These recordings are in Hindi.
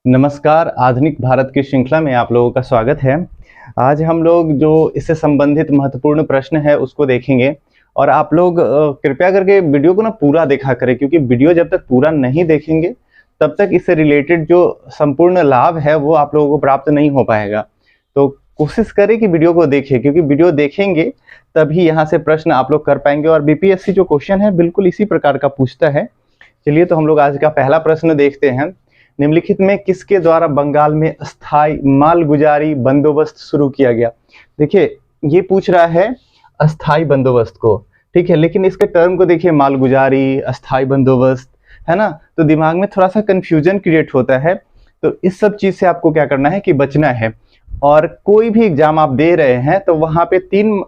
नमस्कार, आधुनिक भारत की श्रृंखला में आप लोगों का स्वागत है। आज हम लोग जो इससे संबंधित महत्वपूर्ण प्रश्न है उसको देखेंगे और आप लोग कृपया करके वीडियो को ना पूरा देखा करें, क्योंकि वीडियो जब तक पूरा नहीं देखेंगे तब तक इससे रिलेटेड जो संपूर्ण लाभ है वो आप लोगों को प्राप्त नहीं हो पाएगा। तो कोशिश करें कि वीडियो को देखें, क्योंकि वीडियो देखेंगे तभी यहाँ से प्रश्न आप लोग कर पाएंगे। और बीपीएससी जो क्वेश्चन है बिल्कुल इसी प्रकार का पूछता है। चलिए तो हम लोग आज का पहला प्रश्न देखते हैं। निम्नलिखित में किसके द्वारा बंगाल में अस्थाई मालगुजारी बंदोबस्त शुरू किया गया? देखिए, ये पूछ रहा है अस्थाई बंदोबस्त को, ठीक है, लेकिन इसके टर्म को देखिए, मालगुजारी, अस्थाई बंदोबस्त, है ना, तो दिमाग में थोड़ा सा कंफ्यूजन क्रिएट होता है। तो इस सब चीज से आपको क्या करना है कि बचना है। और कोई भी एग्जाम आप दे रहे हैं तो वहां पे 3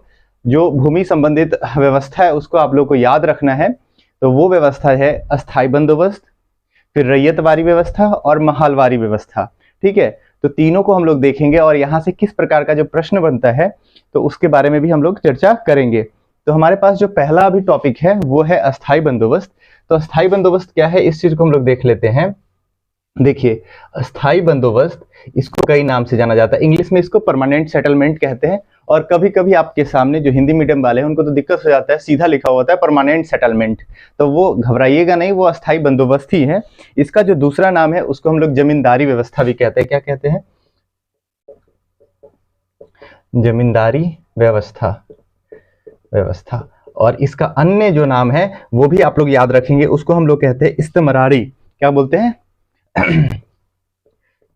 जो भूमि संबंधित व्यवस्था है उसको आप लोग को याद रखना है। तो वो व्यवस्था है अस्थाई बंदोबस्त, फिर रैयतवारी व्यवस्था और महालवारी व्यवस्था, ठीक है। तो तीनों को हम लोग देखेंगे और यहाँ से किस प्रकार का जो प्रश्न बनता है तो उसके बारे में भी हम लोग चर्चा करेंगे। तो हमारे पास जो पहला अभी टॉपिक है वो है अस्थाई बंदोबस्त। तो अस्थाई बंदोबस्त क्या है, इस चीज को हम लोग देख लेते हैं। देखिए, अस्थाई बंदोबस्त, इसको कई नाम से जाना जाता है। इंग्लिश में इसको परमानेंट सेटलमेंट कहते हैं, और कभी कभी आपके सामने जो हिंदी मीडियम वाले हैं उनको तो दिक्कत हो जाता है, सीधा लिखा होता है परमानेंट सेटलमेंट। तो वो घबराइएगा नहीं, वो अस्थाई बंदोबस्त ही है। इसका जो दूसरा नाम है उसको हम लोग जमींदारी व्यवस्था भी कहते हैं। क्या कहते हैं? जमींदारी व्यवस्था। और इसका अन्य जो नाम है वो भी आप लोग याद रखेंगे, उसको हम लोग कहते हैं इस्तमरारी। क्या बोलते हैं?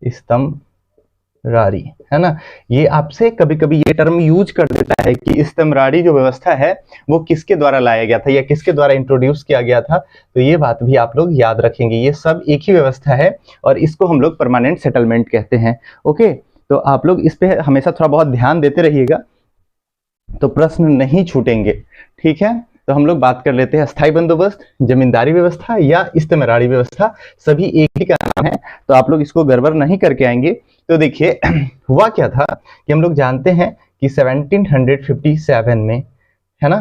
इस्तमरारी, है ना। ये आपसे कभी कभी ये टर्म यूज कर देता है कि इस्तमरारी जो व्यवस्था है वो किसके द्वारा लाया गया था या किसके द्वारा इंट्रोड्यूस किया गया था। तो ये बात भी आप लोग याद रखेंगे। ये सब एक ही व्यवस्था है और इसको हम लोग परमानेंट सेटलमेंट कहते हैं। ओके, तो आप लोग इस पे हमेशा थोड़ा बहुत ध्यान देते रहिएगा तो प्रश्न नहीं छूटेंगे, ठीक है। तो हम लोग बात कर लेते हैं अस्थाई बंदोबस्त, जमींदारी व्यवस्था या इस्तमरारी व्यवस्था, सभी एक ही का नाम है। तो आप लोग इसको गड़बड़ नहीं करके आएंगे। तो देखिए, हुआ क्या था कि हम लोग जानते हैं कि 1757 में, है ना,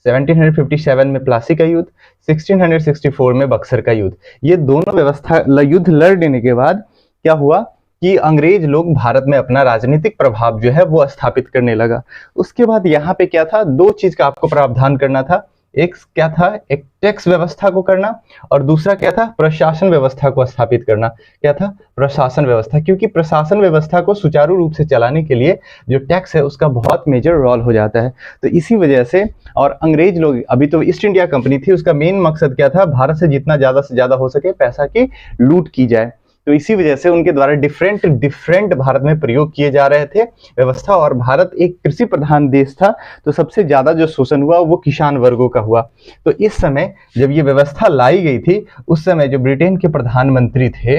1757 में प्लासी का युद्ध, 1664 में बक्सर का युद्ध, ये दोनों व्यवस्था युद्ध लड़ लेने के बाद क्या हुआ कि अंग्रेज लोग भारत में अपना राजनीतिक प्रभाव जो है वो स्थापित करने लगा। उसके बाद यहाँ पे क्या था, 2 चीज का आपको प्रावधान करना था। एक क्या था, एक टैक्स व्यवस्था को करना, और दूसरा क्या था, प्रशासन व्यवस्था को स्थापित करना। क्या था? प्रशासन व्यवस्था, क्योंकि प्रशासन व्यवस्था को सुचारू रूप से चलाने के लिए जो टैक्स है उसका बहुत मेजर रोल हो जाता है। तो इसी वजह से, और अंग्रेज लोग, अभी तो ईस्ट इंडिया कंपनी थी, उसका मेन मकसद क्या था, भारत से जितना ज्यादा से ज्यादा हो सके पैसा की लूट की जाए। तो इसी वजह से उनके द्वारा डिफरेंट भारत में प्रयोग किए जा रहे थे व्यवस्था। और भारत एक कृषि प्रधान देश था, तो सबसे ज्यादा जो शोषण हुआ वो किसान वर्गों का हुआ। तो इस समय जब ये व्यवस्था लाई गई थी, उस समय जो ब्रिटेन के प्रधानमंत्री थे,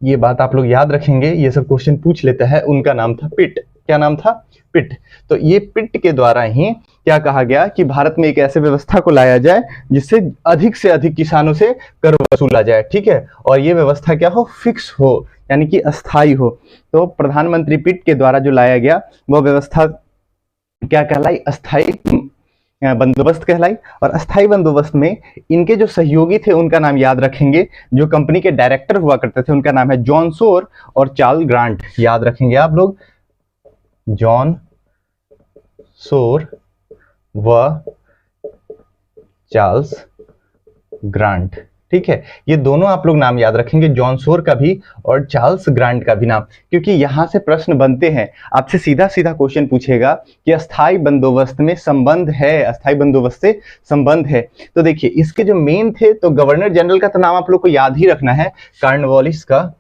ये बात आप लोग याद रखेंगे, ये सब क्वेश्चन पूछ लेता है, उनका नाम था पिट। क्या नाम था? पिट। तो ये पिट के द्वारा ही क्या कहा गया कि भारत में एक ऐसे व्यवस्था को लाया जाए जिससे अधिक से अधिक किसानों से कर वसूला जाए, ठीक है, और ये व्यवस्था क्या हो, फिक्स हो, यानी कि अस्थाई हो। तो प्रधानमंत्री पिट के द्वारा जो लाया गया वो व्यवस्था क्या कहलाई? अस्थाई बंदोबस्त कहलाई। और अस्थाई बंदोबस्त में इनके जो सहयोगी थे उनका नाम याद रखेंगे, जो कंपनी के डायरेक्टर हुआ करते थे उनका नाम है जॉन सोर और चार्ल्स ग्रांट। याद रखेंगे आप लोग, जॉन सोर व चार्ल्स ग्रांट, ठीक है। ये दोनों आप लोग नाम याद रखेंगे, जॉन सोर का भी और चार्ल्स ग्रांट का भी नाम, क्योंकि यहां से प्रश्न बनते हैं। आपसे सीधा सीधा क्वेश्चन पूछेगा कि अस्थाई बंदोबस्त में संबंध है, अस्थाई बंदोबस्त से संबंध है। तो देखिए, इसके जो मेन थे, तो गवर्नर जनरल का तो नाम आप लोग को याद ही रखना है, कॉर्नवालिस का,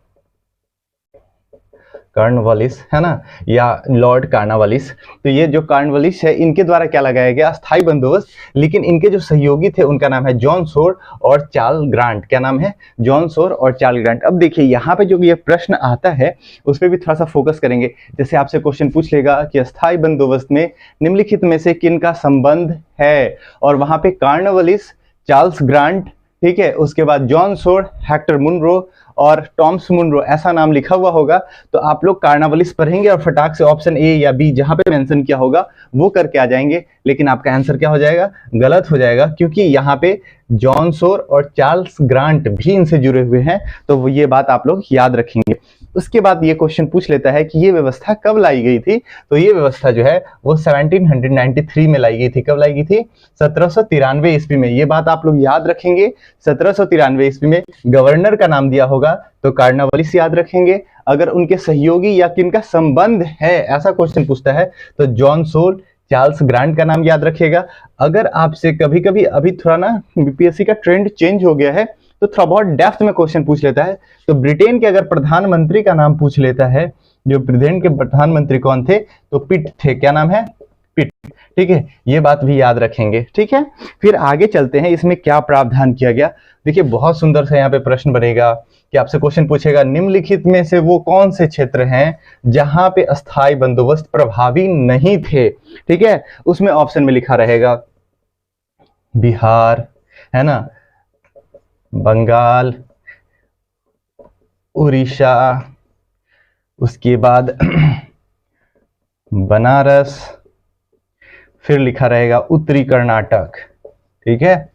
कॉर्नवालिस, है ना, या लॉर्ड कॉर्नवालिस। तो ये जो कॉर्नवालिस है, इनके द्वारा क्या लगाया गया, अस्थाई बंदोबस्त। लेकिन इनके जो सहयोगी थे उनका नाम है जॉन सोर और चार्ल्स ग्रांट। क्या नाम है? जॉन सोर और चार्ल्स ग्रांट। अब देखिए, यहाँ पे जो ये प्रश्न आता है उस पर भी थोड़ा सा फोकस करेंगे। जैसे आपसे क्वेश्चन पूछ लेगा कि अस्थाई बंदोबस्त में निम्नलिखित में से किन का संबंध है, और वहां पे कॉर्नवालिस, चार्ल्स ग्रांट, ठीक है। उसके बाद जॉन सोर, हेक्टर मुनरो और टॉमस मुनरो, ऐसा नाम लिखा हुआ होगा। तो आप लोग कार्नावालिस पढ़ेंगे और फटाक से ऑप्शन ए या बी जहां पे मेंशन किया होगा वो करके आ जाएंगे, लेकिन आपका आंसर क्या हो जाएगा, गलत हो जाएगा, क्योंकि यहाँ पे जॉन सोर और चार्ल्स ग्रांट भी इनसे जुड़े हुए हैं। तो ये बात आप लोग याद रखेंगे। उसके बाद ये क्वेश्चन पूछ लेता है कि ये व्यवस्था कब लाई गई थी। तो ये व्यवस्था जो है वो 1793 में लाई गई थी। कब लाई गई थी, 1793 ईस्वी में। ये बात आप लोग याद रखेंगे। 1793 ईस्वी में गवर्नर का नाम दिया होगा तो कार्नावालिस याद रखेंगे। अगर उनके सहयोगी या किनका संबंध है ऐसा क्वेश्चन पूछता है तो जॉन सोर, चार्ल्स ग्रांट का नाम याद रखेगा। अगर आपसे कभी कभी अभी थोड़ा ना बीपीएससी का ट्रेंड चेंज हो गया है तो थोड़ा बहुत डेप्थ में क्वेश्चन पूछ लेता है। तो ब्रिटेन के अगर प्रधानमंत्री का नाम पूछ लेता है, जो ब्रिटेन के प्रधानमंत्री कौन थे, तो पिट थे। क्या नाम है, पिट। ठीक है, ये बात भी याद रखेंगे। ठीक है, फिर आगे चलते हैं, इसमें क्या प्रावधान किया गया। देखिए बहुत सुंदर सा यहाँ पे प्रश्न बनेगा कि आपसे क्वेश्चन पूछेगा, निम्नलिखित में से वो कौन से क्षेत्र हैं जहां पे अस्थायी बंदोबस्त प्रभावी नहीं थे। ठीक है, उसमें ऑप्शन में लिखा रहेगा बिहार, है ना, बंगाल, उड़ीसा, उसके बाद बनारस, फिर लिखा रहेगा उत्तरी कर्नाटक। ठीक है,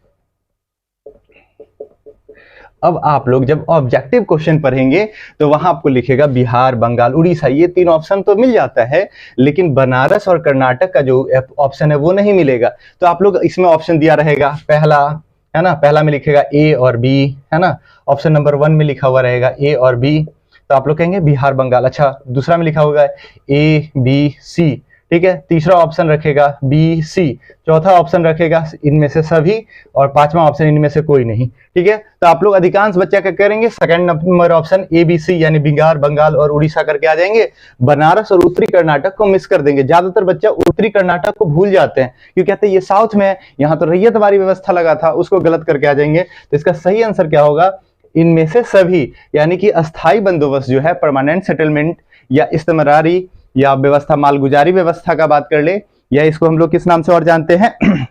अब आप लोग जब ऑब्जेक्टिव क्वेश्चन पढ़ेंगे तो वहां आपको लिखेगा बिहार, बंगाल, उड़ीसा, ये तीन ऑप्शन तो मिल जाता है, लेकिन बनारस और कर्नाटक का जो ऑप्शन है वो नहीं मिलेगा। तो आप लोग इसमें ऑप्शन दिया रहेगा पहला, है ना, पहला में लिखेगा ए और बी, है ना, ऑप्शन नंबर 1 में लिखा हुआ रहेगा ए और बी, तो आप लोग कहेंगे बिहार, बंगाल। अच्छा, दूसरा में लिखा होगा ए बी सी, ठीक है, तीसरा ऑप्शन रखेगा बी सी, चौथा ऑप्शन रखेगा इनमें से सभी, और पांचवा ऑप्शन इनमें से कोई नहीं। ठीक है, तो आप लोग अधिकांश बच्चा क्या करेंगे, second number option A B C यानी बिहार, बंगाल और उड़ीसा करके आ जाएंगे। बनारस और उत्तरी कर्नाटक को मिस कर देंगे। ज्यादातर बच्चा उत्तरी कर्नाटक को भूल जाते हैं क्योंकि कहते हैं ये साउथ में है, यहाँ तो रैयतवाड़ी व्यवस्था लगा था, उसको गलत करके आ जाएंगे। तो इसका सही आंसर क्या होगा, इनमें से सभी, यानी कि अस्थायी बंदोबस्त जो है, परमानेंट सेटलमेंट या इस्तेमरारी या व्यवस्था, मालगुजारी व्यवस्था का बात कर ले, या इसको हम लोग किस नाम से और जानते हैं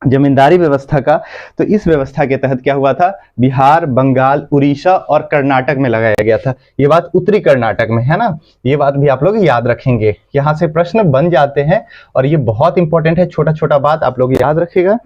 जमींदारी व्यवस्था का। तो इस व्यवस्था के तहत क्या हुआ था, बिहार, बंगाल, उड़ीसा और कर्नाटक में लगाया गया था। ये बात उत्तरी कर्नाटक में है ना, ये बात भी आप लोग याद रखेंगे। यहाँ से प्रश्न बन जाते हैं और ये बहुत इंपॉर्टेंट है, छोटा छोटा बात आप लोग याद रखिएगा।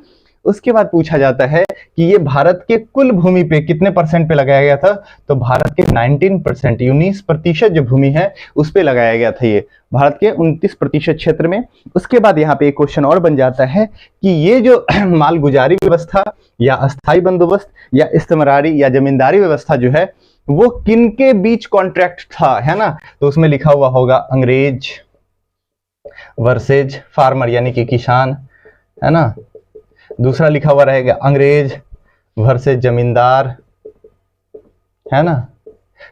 उसके बाद पूछा जाता है कि ये भारत के कुल भूमि पे कितने परसेंट पे लगाया गया था। तो भारत के 19%, 19% जो भूमि है उस पे लगाया गया था, ये भारत के 29% क्षेत्र में। उसके बाद यहाँ पे एक क्वेश्चन और बन जाता है कि ये जो मालगुजारी व्यवस्था या अस्थायी बंदोबस्त या इस्तेमरारी या जमींदारी व्यवस्था जो है वो किनके बीच कॉन्ट्रैक्ट था, है ना। तो उसमें लिखा हुआ होगा अंग्रेज वर्सेज फार्मर, यानी कि किसान, है ना। दूसरा लिखा हुआ रहेगा अंग्रेज वर्सेज जमींदार, है ना।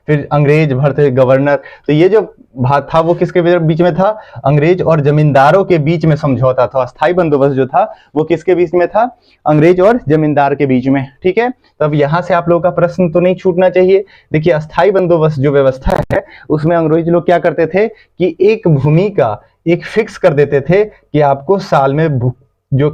फिर अंग्रेज वर्सेज गवर्नर। तो ये जो बात था वो किसके बीच में था, अंग्रेज और जमींदारों के बीच में समझौता था। अस्थायी बंदोबस्त जो था वो किसके बीच में था, अंग्रेज और जमींदार के बीच में। ठीक है, तो अब यहाँ से आप लोगों का प्रश्न तो नहीं छूटना चाहिए। देखिए अस्थायी बंदोबस्त जो व्यवस्था है उसमें अंग्रेज लोग क्या करते थे कि एक भूमि का एक फिक्स कर देते थे कि आपको साल में जो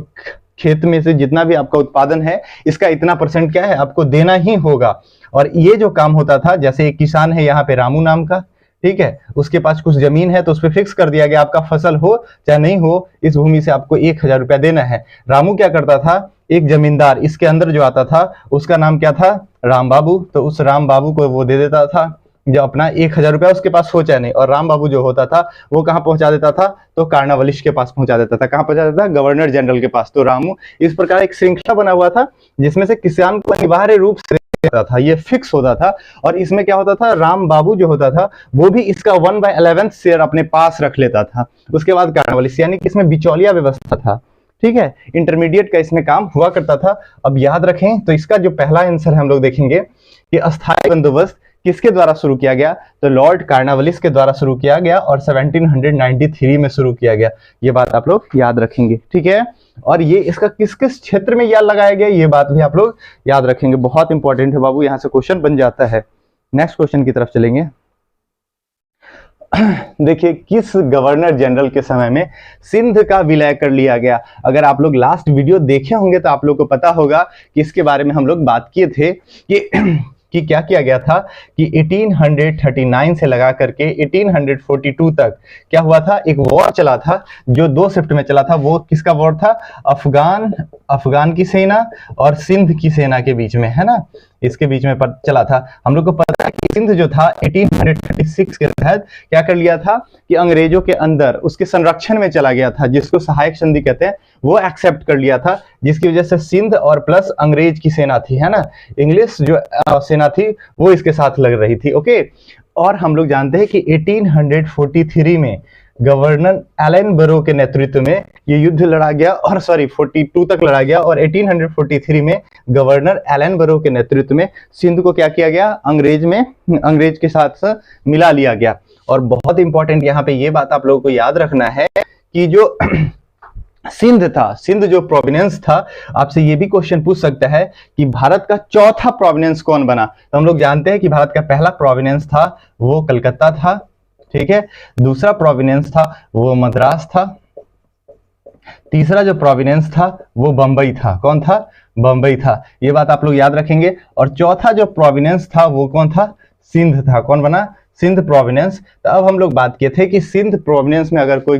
खेत में से जितना भी आपका उत्पादन है इसका इतना % क्या है आपको देना ही होगा। और ये जो काम होता था, जैसे एक किसान है यहाँ पे रामू नाम का, ठीक है, उसके पास कुछ जमीन है तो उस पर फिक्स कर दिया गया आपका फसल हो चाहे नहीं हो, इस भूमि से आपको 1000 रुपया देना है। रामू क्या करता था, एक जमींदार इसके अंदर जो आता था उसका नाम क्या था, राम बाबू, तो उस राम बाबू को वो दे देता था जो अपना 1000 रुपया उसके पास हो चाहे नहीं। और राम बाबू जो होता था वो कहाँ पहुंचा देता था, तो कार्नावालिस के पास पहुंचा देता था। कहाँ पहुंचा देता था, गवर्नर जनरल के पास। तो रामू, इस प्रकार एक श्रृंखला बना हुआ था जिसमें से किसान को अनिवार्य रूप से था, ये फिक्स होता था। और इसमें क्या होता था, राम बाबू जो होता था वो भी इसका 1/11 शेयर अपने पास रख लेता था। उसके बाद कार्नावालिस, यानी कि इसमें बिचौलिया व्यवस्था था। ठीक है, इंटरमीडिएट का इसमें काम हुआ करता था। अब याद रखें, तो इसका जो पहला आंसर हम लोग देखेंगे कि अस्थायी बंदोबस्त किसके द्वारा शुरू किया गया, तो लॉर्ड कार्नावालिस के द्वारा शुरू किया गया और 1793 में शुरू किया गया। ये बात आप लोग याद रखेंगे, ठीक है। और ये इसका किस किस क्षेत्र में यह लगाया गया, ये बात भी आप लोग याद रखेंगे, बहुत इंपॉर्टेंट है बाबू, यहां से क्वेश्चन बन जाता है। नेक्स्ट क्वेश्चन की तरफ चलेंगे। देखिए किस गवर्नर जनरल के समय में सिंध का विलय कर लिया गया। अगर आप लोग लास्ट वीडियो देखे होंगे तो आप लोग को पता होगा कि इसके बारे में हम लोग बात किए थे कि क्या किया गया था कि 1839 से लगा करके 1842 तक क्या हुआ था, एक वॉर चला था जो 2 शिफ्ट में चला था। वो किसका वॉर था? अफगान की सेना और सिंध की सेना के बीच में, है ना, इसके बीच में चला था। हम लोग को पता है कि सिंध जो था 1836 के तहत क्या कर लिया था कि अंग्रेजों के अंदर उसके संरक्षण में चला गया था, जिसको सहायक संधि कहते हैं, वो एक्सेप्ट कर लिया था, जिसकी वजह से सिंध और प्लस अंग्रेज की सेना थी, है ना, इंग्लिश जो सेना थी वो इसके साथ लग रही थी। ओके, और हम लोग जानते हैं कि 1843 में गवर्नर एलन बरो के नेतृत्व में ये युद्ध लड़ा गया, और 42 तक लड़ा गया, और 1843 में गवर्नर एलन बरो के नेतृत्व में सिंध को क्या किया गया, अंग्रेज के साथ मिला लिया गया। और बहुत इंपॉर्टेंट यहाँ पे ये बात आप लोगों को याद रखना है कि जो सिंध जो प्रोविनेंस था, आपसे ये भी क्वेश्चन पूछ सकता है कि भारत का चौथा प्रोविनेंस कौन बना। तो हम लोग जानते हैं कि भारत का पहला प्रोविनेंस था वो कलकत्ता था, ठीक है, दूसरा प्रोविनेंस था वो मद्रास था, तीसरा जो प्रोविनेंस था वो बंबई था। कौन था? बंबई था। ये बात आप लोग याद रखेंगे। और चौथा जो प्रोविनेंस था वो कौन था? सिंध था। कौन बना? सिंध प्रोविनेंस। तो अब हम लोग बात किए थे कि सिंध प्रोविनेंस में अगर कोई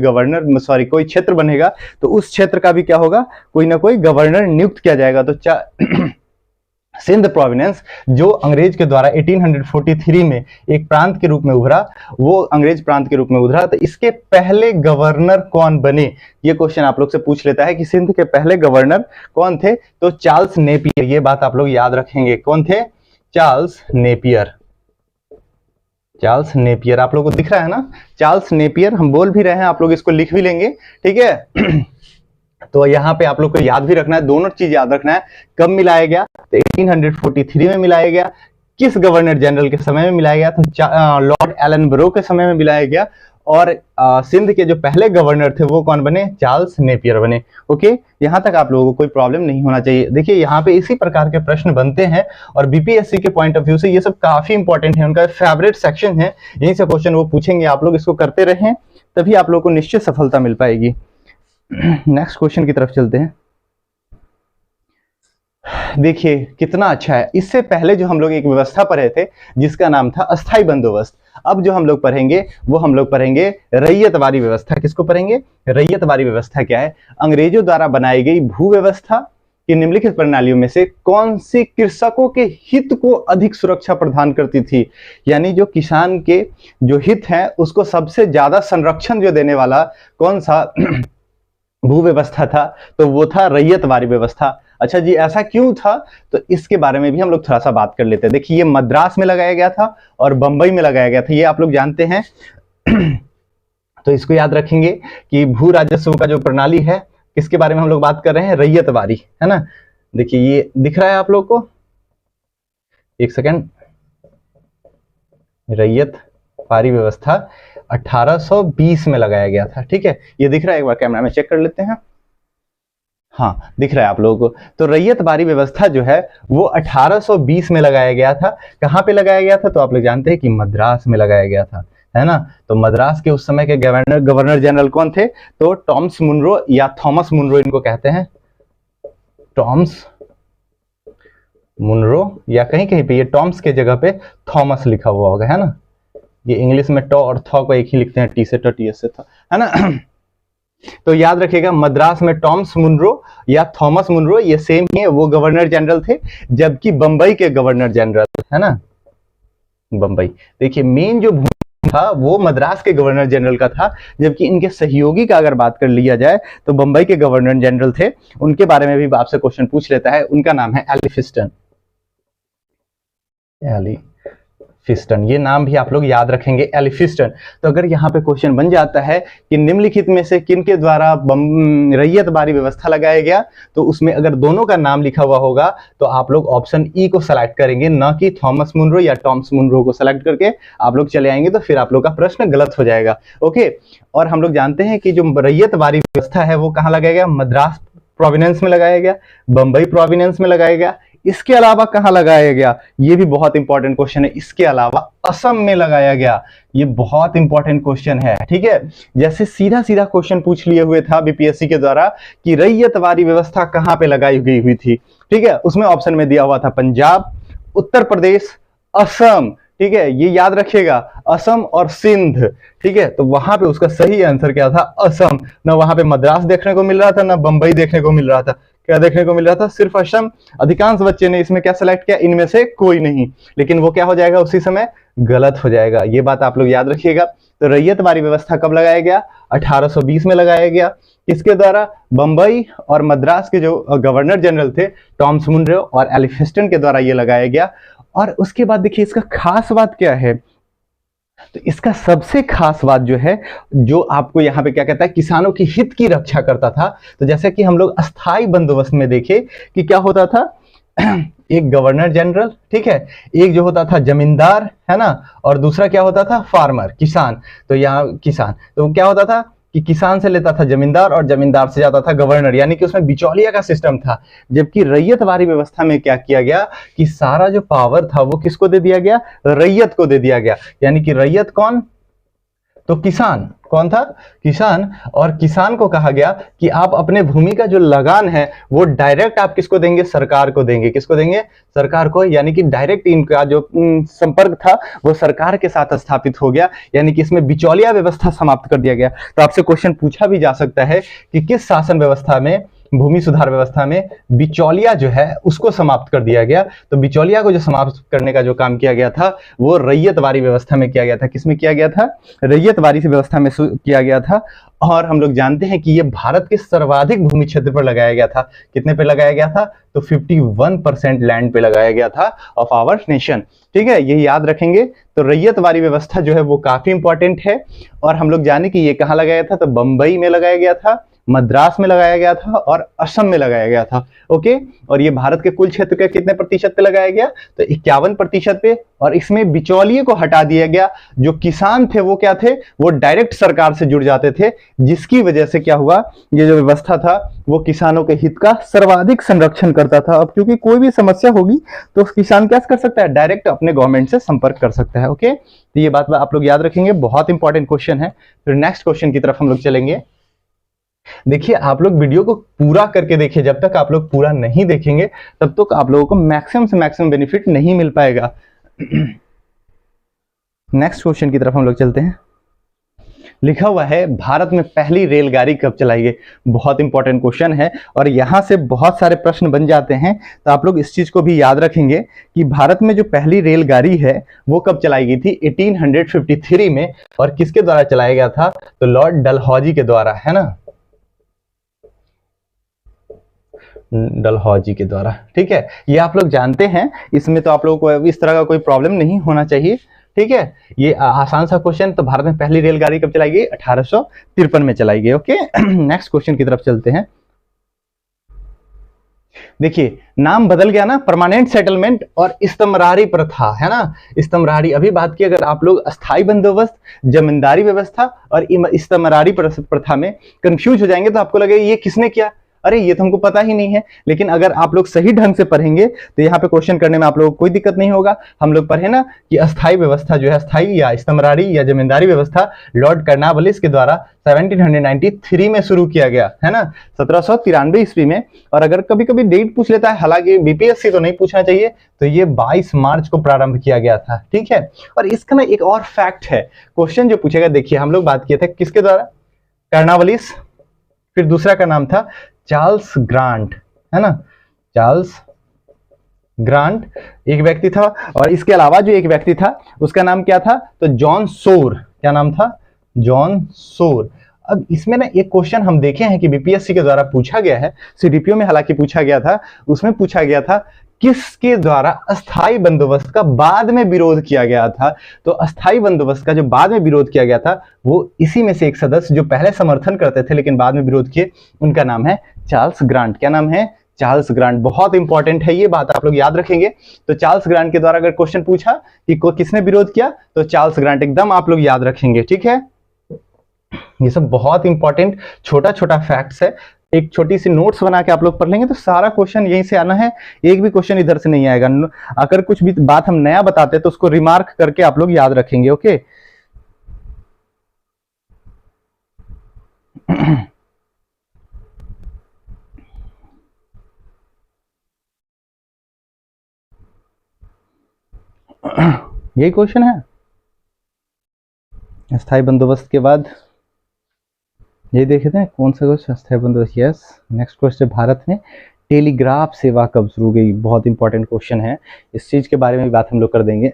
कोई क्षेत्र बनेगा तो उस क्षेत्र का भी क्या होगा, कोई ना कोई गवर्नर नियुक्त किया जाएगा। तो सिंध प्रोविनेंस जो अंग्रेज के द्वारा 1843 में एक प्रांत के रूप में उभरा, वो अंग्रेज प्रांत के रूप में उभरा, तो इसके पहले गवर्नर कौन बने, ये क्वेश्चन आप लोग से पूछ लेता है कि सिंध के पहले गवर्नर कौन थे। तो चार्ल्स नेपियर, ये बात आप लोग याद रखेंगे। कौन थे? Charles Napier. चार्ल्स नेपियर आप लोग को दिख रहा है ना, चार्ल्स नेपियर हम बोल भी रहे हैं, आप लोग इसको लिख भी लेंगे, ठीक है। तो यहाँ पे आप लोग को याद भी रखना है, दोनों चीज याद रखना है। कब मिलाया गया? तो 1843 में मिलाया गया। किस गवर्नर जनरल के समय में मिलाया गया? तो लॉर्ड एलन बरो के समय में मिलाया गया। और सिंध के जो पहले गवर्नर थे वो कौन बने? चार्ल्स नेपियर बने। ओके, यहाँ तक आप लोगों को कोई प्रॉब्लम नहीं होना चाहिए। देखिए यहाँ पे इसी प्रकार के प्रश्न बनते हैं और बीपीएससी के पॉइंट ऑफ व्यू से ये सब काफी इंपॉर्टेंट है, उनका फेवरेट सेक्शन है, यहीं से क्वेश्चन वो पूछेंगे। आप लोग इसको करते रहें तभी आप लोग को निश्चित सफलता मिल पाएगी। नेक्स्ट क्वेश्चन की तरफ चलते हैं। देखिए कितना अच्छा है। इससे पहले जो हम लोग एक व्यवस्था पढ़े थे जिसका नाम था अस्थाई बंदोबस्त, अब जो हम लोग पढ़ेंगे वो हम लोग पढ़ेंगे रैयतवारी व्यवस्था। किसको पढ़ेंगे? रैयतवारी व्यवस्था क्या है? अंग्रेजों द्वारा बनाई गई भू व्यवस्था की निम्नलिखित प्रणालियों में से कौन सी कृषकों के हित को अधिक सुरक्षा प्रदान करती थी? यानी जो किसान के जो हित है उसको सबसे ज्यादा संरक्षण जो देने वाला कौन सा भू व्यवस्था था? तो वो था रैयतवारी व्यवस्था। अच्छा जी, ऐसा क्यों था? तो इसके बारे में भी हम लोग थोड़ा सा बात कर लेते हैं। देखिए ये मद्रास में लगाया गया था और बंबई में लगाया गया था, ये आप लोग जानते हैं। तो इसको याद रखेंगे कि भू राजस्व का जो प्रणाली है, किसके बारे में हम लोग बात कर रहे हैं? रैयतवारी, है ना। देखिए ये दिख रहा है आप लोग को, एक सेकेंड। रैयतवारी व्यवस्था 1820 में लगाया गया था, ठीक है, ये दिख रहा है, एक बार कैमरा में चेक कर लेते हैं। हाँ दिख रहा है आप लोगों को। तो रैयतवारी व्यवस्था जो है वो 1820 में लगाया गया था। कहाँ पे लगाया गया था? तो आप लोग जानते हैं कि मद्रास में लगाया गया था, है ना। तो मद्रास के उस समय के गवर्नर जनरल कौन थे? तो टॉमस मुनरो या थॉमस मुनरो इनको कहते हैं, टॉमस मुनरो, या कहीं कहीं पे ये टॉमस के जगह पे थॉमस लिखा हुआ होगा, है ना। ये इंग्लिश में टॉ और थॉ को एक ही लिखते हैं, टी से टॉ, टी एस से थॉ, है ना। तो याद रखिएगा मद्रास में टॉमस मुनरो या थॉमस मुनरो ये सेम ही है, वो गवर्नर जनरल थे। जबकि बंबई के गवर्नर जनरल, है ना, बंबई, देखिए मेन जो था वो मद्रास के गवर्नर जनरल का था, जबकि इनके सहयोगी का अगर बात कर लिया जाए तो बंबई के गवर्नर जनरल थे। उनके बारे में भी आपसे क्वेश्चन पूछ लेता है, उनका नाम है एलिफिस्टन। एलिफिस्टन, ये नाम भी आप लोग याद रखेंगे, एलिफिस्टन। तो अगर यहाँ पे क्वेश्चन बन जाता है कि निम्नलिखित में से किन के द्वारा रैयतवारी व्यवस्था लगाया गया, तो उसमें अगर दोनों का नाम लिखा हुआ होगा तो आप लोग ऑप्शन ई को सेलेक्ट करेंगे, ना कि थॉमस मुनरो या टॉमस मुनरो को सेलेक्ट करके आप लोग चले आएंगे, तो फिर आप लोग का प्रश्न गलत हो जाएगा। ओके, और हम लोग जानते हैं कि जो रैयतवारी व्यवस्था है वो कहाँ लगाया गया? मद्रास प्रोविनेंस में लगाया गया, बंबई प्रोविनेंस में लगाया गया, इसके अलावा कहां लगाया गया, ये भी बहुत इंपॉर्टेंट क्वेश्चन है। इसके अलावा असम में लगाया गया, ये बहुत इंपॉर्टेंट क्वेश्चन है, ठीक है। जैसे सीधा सीधा क्वेश्चन पूछ लिए हुए था बीपीएससी के द्वारा कि रैयतवाड़ी व्यवस्था कहां पे लगाई गई हुई थी, ठीक है। उसमें ऑप्शन में दिया हुआ था पंजाब, उत्तर प्रदेश, असम, ठीक है, ये याद रखिएगा, असम और सिंध, ठीक है। तो वहां पे उसका सही आंसर क्या था, असम। ना वहां पे मद्रास देखने को मिल रहा था, ना बंबई देखने को मिल रहा था, क्या देखने को मिल रहा था, सिर्फ असम। अधिकांश बच्चे ने इसमें क्या सेलेक्ट किया, इनमें से कोई नहीं, लेकिन वो क्या हो जाएगा उसी समय, गलत हो जाएगा। ये बात आप लोग याद रखिएगा। तो रैयतवाड़ी व्यवस्था कब लगाया गया, 1820 में लगाया गया। किसके द्वारा, बंबई और मद्रास के जो गवर्नर जनरल थे टॉमस मुनरो और एलिफिंस्टन के द्वारा ये लगाया गया। और उसके बाद देखिए इसका खास बात क्या है, तो इसका सबसे खास बात जो है, जो आपको यहाँ पे क्या कहता है, किसानों की हित की रक्षा करता था। तो जैसे कि हम लोग अस्थाई बंदोबस्त में देखे कि क्या होता था, एक गवर्नर जनरल, ठीक है, एक जो होता था जमींदार, है ना, और दूसरा क्या होता था, फार्मर, किसान। तो यहाँ किसान, तो क्या होता था कि किसान से लेता था जमींदार और जमींदार से जाता था गवर्नर, यानी कि उसमें बिचौलिया का सिस्टम था। जबकि रैयतवाड़ी व्यवस्था में क्या किया गया कि सारा जो पावर था वो किसको दे दिया गया, रैयत को दे दिया गया। यानी कि रैयत कौन, तो किसान, कौन था, किसान। और किसान को कहा गया कि आप अपने भूमि का जो लगान है वो डायरेक्ट आप किसको देंगे, सरकार को देंगे। किसको देंगे, सरकार को। यानी कि डायरेक्ट इनका जो संपर्क था वो सरकार के साथ स्थापित हो गया, यानी कि इसमें बिचौलिया व्यवस्था समाप्त कर दिया गया। तो आपसे क्वेश्चन पूछा भी जा सकता है कि किस शासन व्यवस्था में, भूमि सुधार व्यवस्था में बिचौलिया जो है उसको समाप्त कर दिया गया। तो बिचौलिया को जो समाप्त करने का जो काम किया गया था वो रैयतवाड़ी व्यवस्था में किया गया था। किसमें किया गया था, रैयतवाड़ी व्यवस्था में किया गया था। और हम लोग जानते हैं कि ये भारत के सर्वाधिक भूमि क्षेत्र पर लगाया गया था। कितने पे लगाया गया था, तो 51% लैंड पे लगाया गया था ऑफ आवर नेशन, ठीक है, ये याद रखेंगे। तो रैयतवाड़ी व्यवस्था जो है वो काफी इंपॉर्टेंट है। और हम लोग जाने कि ये कहाँ लगाया था, तो बंबई में लगाया गया था, मद्रास में लगाया गया था और असम में लगाया गया था, ओके। और ये भारत के कुल क्षेत्र के कितने प्रतिशत पे लगाया गया, तो 51% पे। और इसमें बिचौलिए को हटा दिया गया। जो किसान थे वो क्या थे, वो डायरेक्ट सरकार से जुड़ जाते थे, जिसकी वजह से क्या हुआ, ये जो व्यवस्था था वो किसानों के हित का सर्वाधिक संरक्षण करता था। अब क्योंकि कोई भी समस्या होगी तो किसान क्या कर सकता है, डायरेक्ट अपने गवर्नमेंट से संपर्क कर सकता है, ओके। तो ये बात आप लोग याद रखेंगे, बहुत इंपॉर्टेंट क्वेश्चन है। फिर नेक्स्ट क्वेश्चन की तरफ हम लोग चलेंगे। देखिए आप लोग वीडियो को पूरा करके देखिए, जब तक आप लोग पूरा नहीं देखेंगे तब तक आप लोगों को मैक्सिमम से मैक्सिमम बेनिफिट नहीं मिल पाएगा। नेक्स्ट क्वेश्चन की तरफ हम लोग चलते हैं। लिखा हुआ है भारत में पहली रेलगाड़ी कब चलाई गई। बहुत इंपॉर्टेंट क्वेश्चन है और यहां से बहुत सारे प्रश्न बन जाते हैं। तो आप लोग इस चीज को भी याद रखेंगे कि भारत में जो पहली रेलगाड़ी है वो कब चलाई गई थी, 1853 में। और किसके द्वारा चलाया गया था, तो लॉर्ड डलहौजी के द्वारा, है ना, डलहौजी के द्वारा, ठीक है। ये आप लोग जानते हैं, इसमें तो आप लोगों को इस तरह का कोई प्रॉब्लम नहीं होना चाहिए, ठीक है। ये आसान सा क्वेश्चन। तो भारत में पहली रेलगाड़ी कब चलाई गई, 1853 में चलाई गई, ओके। नेक्स्ट क्वेश्चन की तरफ चलते हैं। देखिए नाम बदल गया ना, परमानेंट सेटलमेंट और इस्तमरारी प्रथा, है ना। इस्तमरारी अभी बात की, अगर आप लोग अस्थाई बंदोबस्त, जमींदारी व्यवस्था और इस्तमरारी प्रथा में कंफ्यूज हो जाएंगे तो आपको लगेगा ये किसने किया, अरे ये तो हमको पता ही नहीं है। लेकिन अगर आप लोग सही ढंग से पढ़ेंगे तो यहाँ पे क्वेश्चन करने में आप लोगों को कोई दिक्कत नहीं होगा। हम लोग पढ़े ना कि अस्थाई व्यवस्था जो है, अस्थाई या इस्तमरारी या जमींदारी व्यवस्था लॉर्ड कर्नवालिस के द्वारा 1793 में शुरू किया गया, है ना, 1793 ईस्वी में। और अगर कभी कभी डेट पूछ लेता है, हालांकि बीपीएससी तो नहीं पूछना चाहिए, तो ये 22 मार्च को प्रारंभ किया गया था, ठीक है। और इसका ना एक और फैक्ट है, क्वेश्चन जो पूछेगा, देखिए हम लोग बात किए थे किसके द्वारा, कर्नवालिस, फिर दूसरा का नाम था चार्ल्स ग्रांट, है ना, चार्ल्स ग्रांट एक व्यक्ति था। और इसके अलावा जो एक व्यक्ति था उसका नाम क्या था, तो जॉन सोर, क्या नाम था, जॉन सोर। अब इसमें ना एक क्वेश्चन हम देखे हैं कि बीपीएससी के द्वारा पूछा गया है, सीडीपीओ में हालांकि पूछा गया था, उसमें पूछा गया था किसके द्वारा अस्थाई बंदोबस्त का बाद में विरोध किया गया था। तो अस्थाई बंदोबस्त का जो बाद में विरोध किया गया था वो इसी में से एक सदस्य जो पहले समर्थन करते थे लेकिन बाद में विरोध किए, उनका नाम है चार्ल्स ग्रांट। क्या नाम है, चार्ल्स ग्रांट। बहुत इंपॉर्टेंट है ये बात, आप लोग याद रखेंगे। तो चार्ल्स ग्रांट के द्वारा अगर क्वेश्चन पूछा कि किसने विरोध किया, तो चार्ल्स ग्रांट, एकदम आप लोग याद रखेंगे, ठीक है। ये सब बहुत इंपॉर्टेंट छोटा छोटा फैक्ट्स है, एक छोटी सी नोट्स बना के आप लोग पढ़ लेंगे तो सारा क्वेश्चन यहीं से आना है, एक भी क्वेश्चन इधर से नहीं आएगा। अगर कुछ भी बात हम नया बताते हैं तो उसको रिमार्क करके आप लोग याद रखेंगे। ओके यही क्वेश्चन है अस्थायी बंदोबस्त के बाद। ये देखे थे कौन सा क्वेश्चन, अस्थायी बंदोबस्त। यस, नेक्स्ट क्वेश्चन, भारत में टेलीग्राफ सेवा कब शुरू हुई? बहुत इंपॉर्टेंट क्वेश्चन है, इस चीज के बारे में भी बात हम लोग कर देंगे।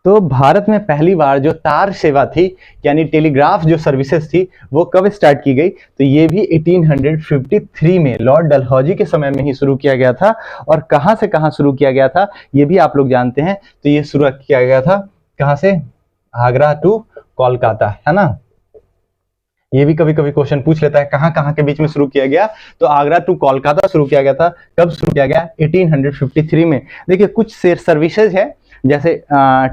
तो भारत में पहली बार जो तार सेवा थी यानी टेलीग्राफ जो सर्विसेज थी वो कब स्टार्ट की गई? तो ये भी 1853 में लॉर्ड डलहौजी के समय में ही शुरू किया गया था। और कहां से कहां शुरू किया गया था ये भी आप लोग जानते हैं। तो ये शुरू किया गया था कहां से? आगरा टू कोलकाता, है ना। ये भी कभी कभी क्वेश्चन पूछ लेता है कहां कहां के बीच में शुरू किया गया। तो आगरा टू कोलकाता शुरू किया गया था। कब शुरू किया गया? 1853 में। देखिए कुछ सर्विसेज है, जैसे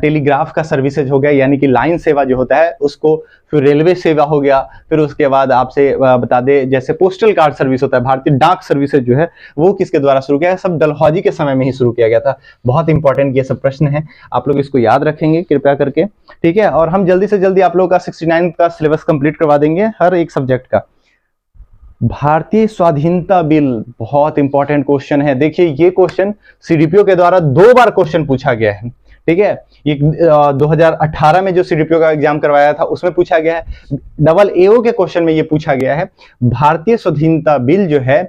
टेलीग्राफ का सर्विसेज हो गया यानी कि लाइन सेवा जो होता है उसको, फिर रेलवे सेवा हो गया, फिर उसके बाद आपसे बता दे जैसे पोस्टल कार्ड सर्विस होता है, भारतीय डाक सर्विसेज जो है वो किसके द्वारा शुरू किया गया? सब डलहौजी के समय में ही शुरू किया गया था। बहुत इंपॉर्टेंट ये सब प्रश्न है, आप लोग इसको याद रखेंगे कृपया करके, ठीक है। और हम जल्दी से जल्दी आप लोगों का 69 का सिलेबस कंप्लीट करवा देंगे हर एक सब्जेक्ट का। भारतीय स्वाधीनता बिल बहुत इंपॉर्टेंट क्वेश्चन है। देखिए ये क्वेश्चन सीडीपीओ के द्वारा 2 बार क्वेश्चन पूछा गया है, ठीक है। ये 2018 में जो सीडीपीओ का एग्जाम करवाया था उसमें पूछा गया है। डबल एओ के क्वेश्चन में ये पूछा गया है। भारतीय स्वाधीनता बिल जो है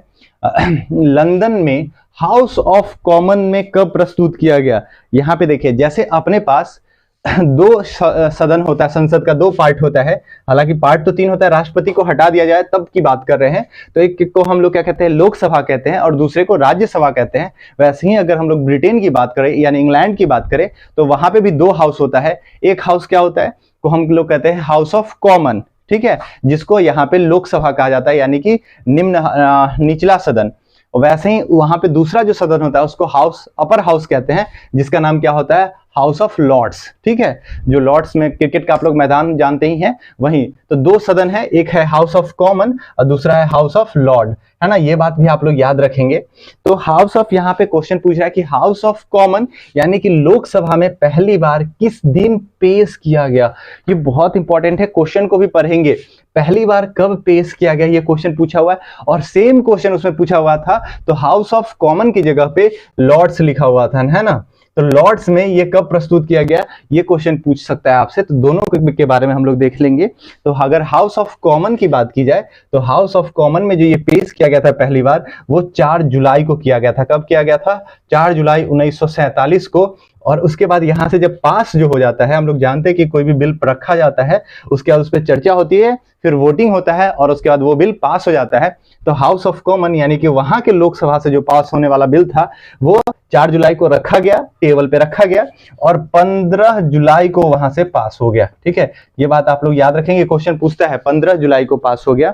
लंदन में हाउस ऑफ कॉमन में कब प्रस्तुत किया गया? यहाँ पे देखिए जैसे अपने पास 2 सदन होता है, संसद का 2 पार्ट होता है, हालांकि पार्ट तो 3 होता है, राष्ट्रपति को हटा दिया जाए तब की बात कर रहे हैं। तो एक को हम लोग क्या कहते हैं? लोकसभा कहते हैं और दूसरे को राज्यसभा कहते हैं। वैसे ही अगर हम लोग ब्रिटेन की बात करें यानी इंग्लैंड की बात करें तो वहां पे भी 2 हाउस होता है। एक हाउस क्या होता है को हम लोग कहते हैं हाउस ऑफ कॉमन, ठीक है, जिसको यहाँ पे लोकसभा कहा जाता है यानी कि निचला सदन। वैसे ही वहां पे दूसरा जो सदन होता है उसको हाउस अपर हाउस कहते हैं, जिसका नाम क्या होता है? हाउस ऑफ लॉर्ड्स, ठीक है। जो लॉर्ड्स में क्रिकेट का आप लोग मैदान जानते ही हैं वहीं। तो 2 सदन है, एक है हाउस ऑफ कॉमन और दूसरा है हाउस ऑफ लॉर्ड, है ना। ये बात भी आप लोग याद रखेंगे। तो हाउस ऑफ यहाँ पे क्वेश्चन पूछ रहा है कि हाउस ऑफ कॉमन यानी कि लोकसभा में पहली बार किस दिन पेश किया गया? ये बहुत इंपॉर्टेंट है, क्वेश्चन को भी पढ़ेंगे। पहली बार कब पेश किया गया ये क्वेश्चन पूछा हुआ है। और सेम क्वेश्चन उसमें पूछा हुआ था तो हाउस ऑफ कॉमन की जगह पे लॉर्ड्स लिखा हुआ था, है ना। तो लॉर्ड्स में ये कब प्रस्तुत किया गया ये क्वेश्चन पूछ सकता है आपसे। तो दोनों के बारे में हम लोग देख लेंगे। तो अगर हाउस ऑफ कॉमन की बात की जाए तो हाउस ऑफ कॉमन में जो ये पेश किया गया था पहली बार वो 4 जुलाई को किया गया था। कब किया गया था? 4 जुलाई 1947 को। और उसके बाद यहां से जब पास जो हो जाता है, हम लोग जानते हैं कि कोई भी बिल रखा जाता है उसके बाद उस पर चर्चा होती है, फिर वोटिंग होता है और उसके बाद वो बिल पास हो जाता है। तो हाउस ऑफ कॉमन यानी कि वहां के लोकसभा से जो पास होने वाला बिल था वो 4 जुलाई को रखा गया, टेबल पे रखा गया और 15 जुलाई को वहां से पास हो गया, ठीक है। ये बात आप लोग याद रखेंगे, क्वेश्चन पूछता है 15 जुलाई को पास हो गया।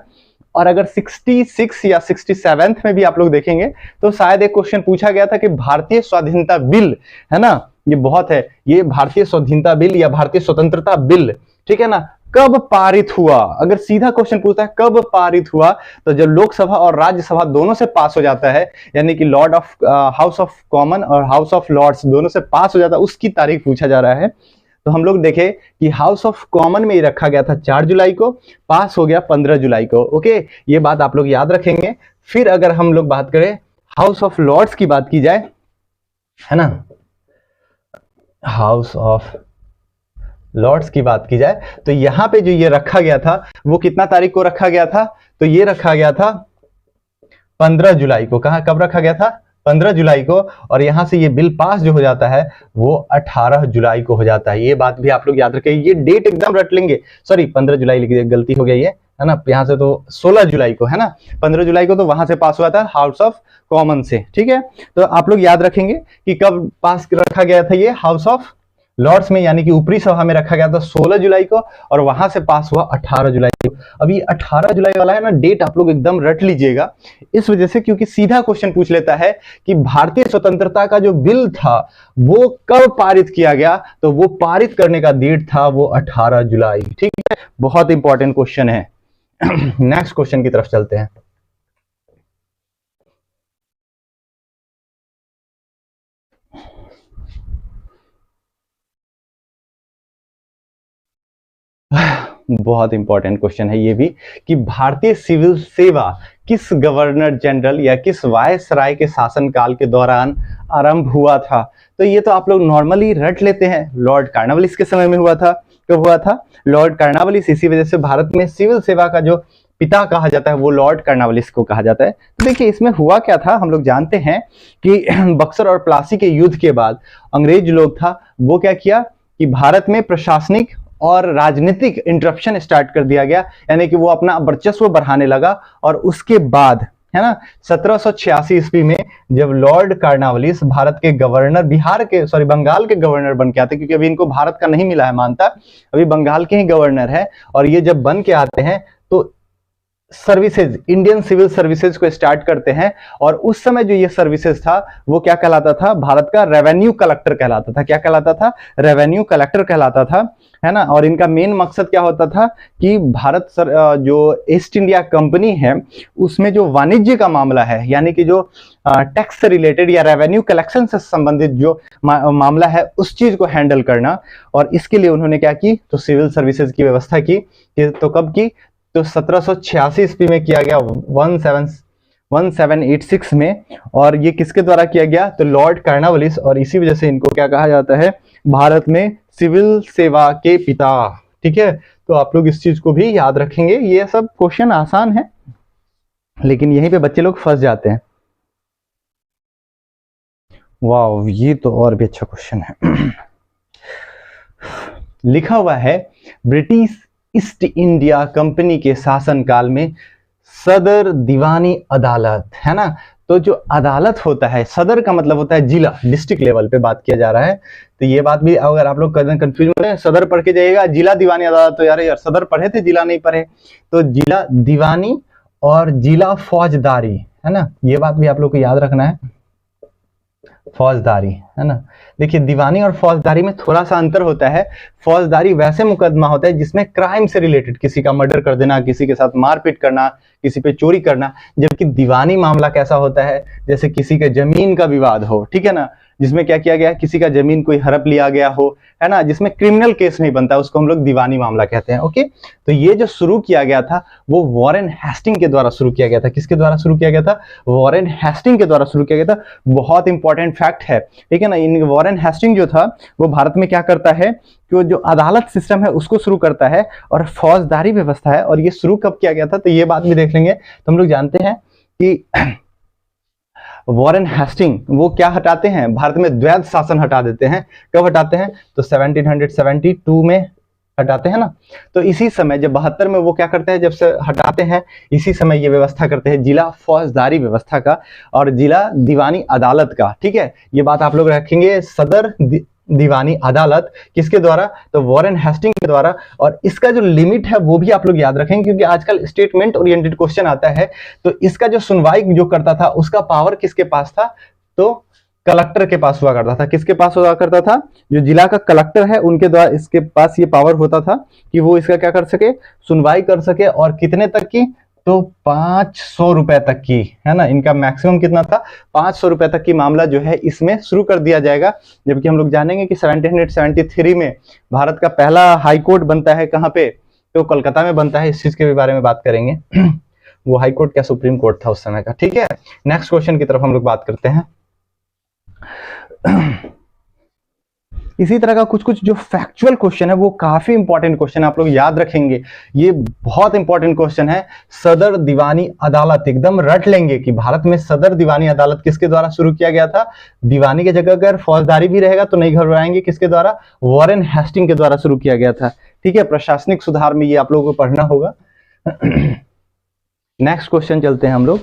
और अगर 66 या 67 में भी आप लोग देखेंगे तो शायद एक क्वेश्चन पूछा गया था कि भारतीय स्वाधीनता बिल, है ना, ये बहुत है, ये भारतीय स्वाधीनता बिल या भारतीय स्वतंत्रता बिल, ठीक है ना, कब पारित हुआ? अगर सीधा क्वेश्चन पूछता है कब पारित हुआ तो जब लोकसभा और राज्यसभा दोनों से पास हो जाता है यानी कि Lord of house of common और हाउस ऑफ लॉर्ड्स दोनों से पास हो जाता है उसकी तारीख पूछा जा रहा है। तो हम लोग देखें कि हाउस ऑफ कॉमन में रखा गया था 4 जुलाई को, पास हो गया 15 जुलाई को। ओके, ये बात आप लोग याद रखेंगे। फिर अगर हम लोग बात करें हाउस ऑफ लॉर्ड्स की बात की जाए, है ना, हाउस ऑफ लॉर्ड्स की बात की जाए तो यहां पे जो ये रखा गया था वो कितना तारीख को रखा गया था? तो ये रखा गया था 15 जुलाई को। कहां कब रखा गया था? 15 जुलाई को। और यहां से ये बिल पास जो हो जाता है वो 18 जुलाई को हो जाता है। ये बात भी आप लोग याद रखें, ये डेट एकदम रट लेंगे। सॉरी 15 जुलाई लिख दिया, गलती हो गई है ना। यहां से तो 16 जुलाई को, है ना, 15 जुलाई को तो वहां से पास हुआ था हाउस ऑफ कॉमन से, ठीक है। तो आप लोग याद रखेंगे कि कब पास रखा गया था ये हाउस ऑफ लॉर्ड्स में यानी कि ऊपरी सभा में रखा गया था 16 जुलाई को और वहां से पास हुआ 18 जुलाई को। अभी 18 जुलाई वाला है ना डेट, आप लोग एकदम रट लीजिएगा इस वजह से क्योंकि सीधा क्वेश्चन पूछ लेता है कि भारतीय स्वतंत्रता का जो बिल था वो कब पारित किया गया, तो वो पारित करने का डेट था वो 18 जुलाई, ठीक है। बहुत इंपॉर्टेंट क्वेश्चन है। नेक्स्ट क्वेश्चन की तरफ चलते हैं। बहुत इंपॉर्टेंट क्वेश्चन है ये भी, कि भारतीय सिविल सेवा किस गवर्नर जनरल या किस वायसराय के शासनकाल के दौरान आरंभ हुआ था। तो ये तो आप लोग नॉर्मली रट लेते हैं, लॉर्ड कार्नवालिस के समय में हुआ था। कब हुआ था? Lord Cornwallis. इसी वजह से भारत में सिविल सेवा का जो पिता कहा जाता है वो लॉर्ड कार्नवालिस को कहा जाता है। तो देखिए इसमें हुआ क्या था, हम लोग जानते हैं कि बक्सर और प्लासी के युद्ध के बाद अंग्रेज लोग था वो क्या किया कि भारत में प्रशासनिक और राजनीतिक इंटरप्शन स्टार्ट कर दिया गया, यानी कि वो अपना वर्चस्व बढ़ाने लगा। और उसके बाद है ना 1786 ईस्वी में जब लॉर्ड कार्नवालिस भारत के गवर्नर, बंगाल के गवर्नर बन के आते, क्योंकि अभी इनको भारत का नहीं मिला है मानता, अभी बंगाल के ही गवर्नर है। और ये जब बन के आते हैं तो सर्विसेज, इंडियन सिविल सर्विसेज को स्टार्ट करते हैं। और उस समय जो ये सर्विसेज था वो क्या कहलाता था? भारत का रेवेन्यू कलेक्टर कहलाता था। क्या कहलाता था? रेवेन्यू कलेक्टर कहलाता था, है ना। और इनका मेन मकसद क्या होता था कि भारत जो ईस्ट इंडिया कंपनी है उसमें जो वाणिज्य का मामला है, यानी कि जो टैक्स से रिलेटेड या रेवेन्यू कलेक्शन से संबंधित जो मामला है उस चीज को हैंडल करना। और इसके लिए उन्होंने क्या की? तो सिविल सर्विसेज की व्यवस्था की। तो कब की? तो 1786 ईस्वी में किया गया, 1786 में। और ये किसके द्वारा किया गया? तो लॉर्ड कार्नवालिस। और इसी वजह से इनको क्या कहा जाता है? भारत में सिविल सेवा के पिता। ठीक है, तो आप लोग इस चीज को भी याद रखेंगे। ये सब क्वेश्चन आसान है लेकिन यहीं पे बच्चे लोग फंस जाते हैं। वाह, ये तो और भी अच्छा क्वेश्चन है। लिखा हुआ है ब्रिटिश ईस्ट इंडिया कंपनी के शासनकाल में सदर दीवानी अदालत, है ना। तो जो अदालत होता है, सदर का मतलब होता है जिला, डिस्ट्रिक्ट लेवल पे बात किया जा रहा है। तो ये बात भी अगर आप लोग कंफ्यूज हो रहे हैं, सदर पढ़ के जाइएगा, जिला दीवानी अदालत, तो यार सदर पढ़े थे जिला नहीं पढ़े। तो जिला दीवानी और जिला फौजदारी, है ना, ये बात भी आप लोग को याद रखना है। फौजदारी, है ना। देखिए दीवानी और फौजदारी में थोड़ा सा अंतर होता है। फौजदारी वैसे मुकदमा होता है जिसमें क्राइम से रिलेटेड, किसी का मर्डर कर देना, किसी के साथ मारपीट करना, किसी पे चोरी करना। जबकि दीवानी मामला कैसा होता है? जैसे किसी के जमीन का विवाद हो, ठीक है ना, जिसमें क्या किया गया, किसी का जमीन कोई हड़प लिया गया हो, है ना, जिसमें क्रिमिनल केस नहीं बनता, उसको हम लोग दीवानी मामला कहते हैं। ओके, तो ये जो शुरू किया गया था वो वॉरेन हेस्टिंग के द्वारा शुरू किया गया था। किसके द्वारा शुरू किया गया था? वॉरेन हेस्टिंग के द्वारा शुरू किया गया था। बहुत इंपॉर्टेंट फैक्ट है, ठीक है ना। इन वॉरेन हेस्टिंग जो था वो भारत में क्या करता है कि जो अदालत सिस्टम है उसको शुरू करता है और फौजदारी व्यवस्था है। और ये शुरू कब किया गया था तो ये बात भी देख लेंगे। तो हम लोग जानते हैं कि वॉरेन हेस्टिंग वो क्या हटाते हैं? भारत में द्वैध शासन हटा देते हैं। कब हटाते हैं? तो 1772 में हटाते हैं ना। तो इसी समय जब 72 में वो क्या करते हैं, जब से हटाते हैं इसी समय ये व्यवस्था करते हैं जिला फौजदारी व्यवस्था का और जिला दीवानी अदालत का। ठीक है, ये बात आप लोग रखेंगे, सदर दीवानी अदालत किसके द्वारा? तो वॉरेन हेस्टिंग के द्वारा। और इसका जो लिमिट है वो भी आप लोग याद रखेंगे क्योंकि आजकल स्टेटमेंट ओरिएंटेड क्वेश्चन आता है। तो इसका जो सुनवाई जो करता था उसका पावर किसके पास था? तो कलेक्टर के पास हुआ करता था। किसके पास हुआ करता था? जो जिला का कलेक्टर है उनके द्वारा इसके पास ये पावर होता था कि वो इसका क्या कर सके? सुनवाई कर सके। और कितने तक की? तो 500 रुपए तक की, है ना। इनका मैक्सिमम कितना था? 500 रुपए तक की मामला जो है इसमें शुरू कर दिया जाएगा। जबकि हम लोग जानेंगे कि 1773 में भारत का पहला हाई कोर्ट बनता है कहाँ पे? तो कोलकाता में बनता है। इस चीज के बारे में बात करेंगे। वो हाई कोर्ट क्या सुप्रीम कोर्ट था उस समय का। ठीक है, नेक्स्ट क्वेश्चन की तरफ हम लोग बात करते हैं। इसी तरह का कुछ कुछ जो फैक्चुअल क्वेश्चन है वो काफी इंपॉर्टेंट क्वेश्चन आप लोग याद रखेंगे। ये बहुत इंपॉर्टेंट क्वेश्चन है। सदर दीवानी अदालत एकदम रट लेंगे कि भारत में सदर दीवानी अदालत किसके द्वारा शुरू किया गया था। दीवानी की जगह अगर फौजदारी भी रहेगा तो नहीं घबराएंगे, किसके द्वारा? वॉरेन हेस्टिंग के द्वारा शुरू किया गया था। ठीक है, प्रशासनिक सुधार में ये आप लोगों को पढ़ना होगा। नेक्स्ट क्वेश्चन चलते हैं हम लोग।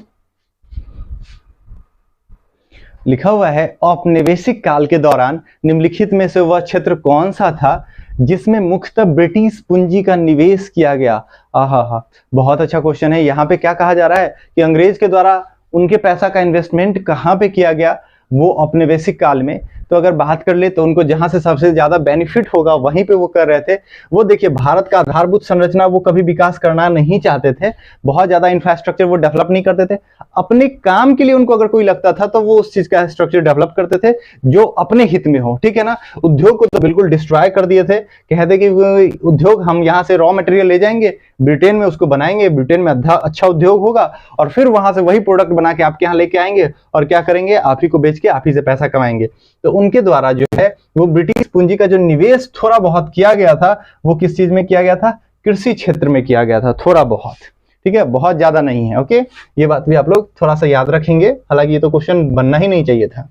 लिखा हुआ है औपनिवेशिक काल के दौरान निम्नलिखित में से वह क्षेत्र कौन सा था जिसमें मुख्यतः ब्रिटिश पूंजी का निवेश किया गया। आहा, बहुत अच्छा क्वेश्चन है। यहाँ पे क्या कहा जा रहा है कि अंग्रेज के द्वारा उनके पैसा का इन्वेस्टमेंट कहाँ पे किया गया? वो औपनिवेशिक काल में तो अगर बात कर ले तो उनको जहां से सबसे ज्यादा बेनिफिट होगा वहीं पे वो कर रहे थे। वो देखिए भारत का आधारभूत संरचना वो कभी विकास करना नहीं चाहते थे, बहुत ज्यादा इंफ्रास्ट्रक्चर वो डेवलप नहीं करते थे। अपने काम के लिए उनको अगर कोई लगता था तो वो उस चीज का स्ट्रक्चर डेवलप करते थे जो अपने हित में हो, ठीक है ना। उद्योग को तो बिल्कुल डिस्ट्रॉय कर दिए थे, कहते कि उद्योग हम यहाँ से रॉ मटेरियल ले जाएंगे, ब्रिटेन में उसको बनाएंगे, ब्रिटेन में अच्छा उद्योग होगा और फिर वहां से वही प्रोडक्ट बना के आपके यहाँ लेके आएंगे और क्या करेंगे, आप ही को बेच के आप ही से पैसा कमाएंगे। तो उनके द्वारा जो है वो ब्रिटिश पूंजी का जो निवेश थोड़ा बहुत किया गया था वो किस चीज में किया गया था, कृषि क्षेत्र में किया गया था, थोड़ा बहुत, ठीक है, बहुत ज्यादा नहीं है। ओके, ये बात भी आप लोग थोड़ा सा याद रखेंगे, हालांकि ये तो क्वेश्चन बनना ही नहीं चाहिए था।